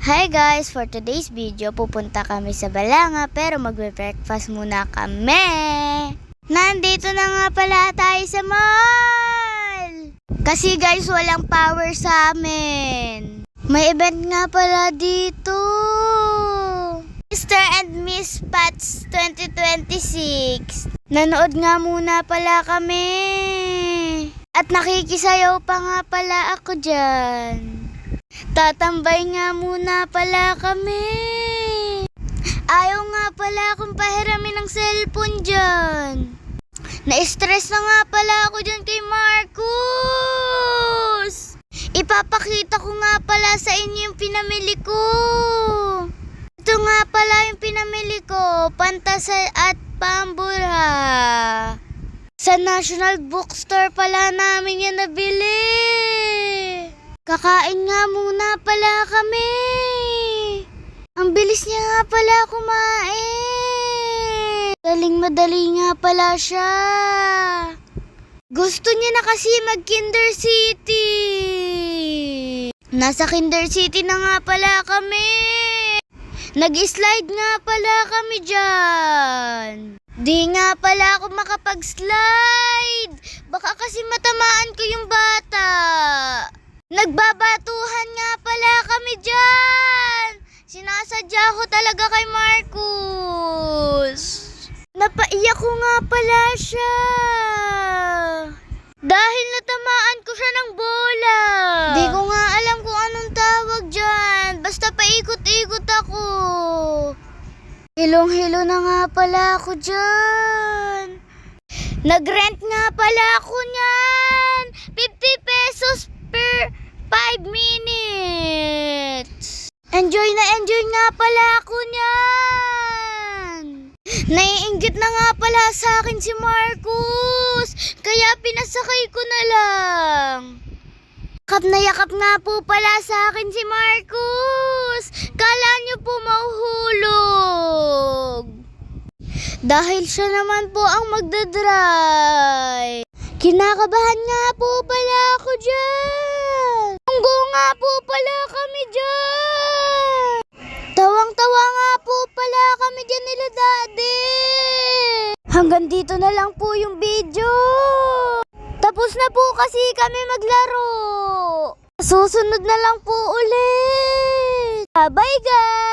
Hi guys! For today's video, pupunta kami sa Balanga pero magbe-breakfast muna kami. Nandito na nga pala tayo sa mall! Kasi guys, walang power sa amin. May event nga pala dito. Mr. and Miss Pats 2026. Nanood nga muna pala kami. At nakikisayaw pa nga pala ako dyan. Tatambay nga muna pala kami. Ayaw nga pala akong pahiramin ng cellphone dyan. Na-stress na nga pala ako dyan kay Marcus. Ipapakita ko nga pala sa inyo yung pinamili ko. Ito nga pala yung pinamili ko. Pantasay at pambura. Sa National Bookstore pala namin yan nabili. Kakain nga muna pala kami. Ang bilis niya nga pala kumain. Daling-madali nga pala siya. Gusto niya na kasi mag-Kinder City. Nasa Kinder City na nga pala kami. Nag-slide nga pala kami dyan. Di nga pala ako makapag-slide. Baka kasi matamaan ko yung bata. Nagbabatuhan nga pala kami dyan. Sinasadya ko talaga kay Marcus. Napaiyak ko nga pala siya. Dahil natamaan ko siya ng bola. Di ko nga alam kung anong tawag dyan. Basta paikot-ikot ako. Hilong-hilo na nga pala ako dyan. Nag-rent nga pala ako niyan. 50 pesos per 5 minutes. Enjoy nga pala ako niyan. Naiinggit na nga pala sa akin si Marcus. Kaya pinasakay ko na lang. Yakap nga po pala sa akin si Marcus. Kala niyo po mahuhulog. Dahil siya naman po ang magdadrive. Kinakabahan nga po pala ako dyan. Tunggo nga po pala kami dyan. Tawang-tawa nga po pala kami dyan nila daddy. Hanggang dito na lang po yung video. Tapos na po kasi kami maglaro. Susunod na lang po ulit. Bye guys!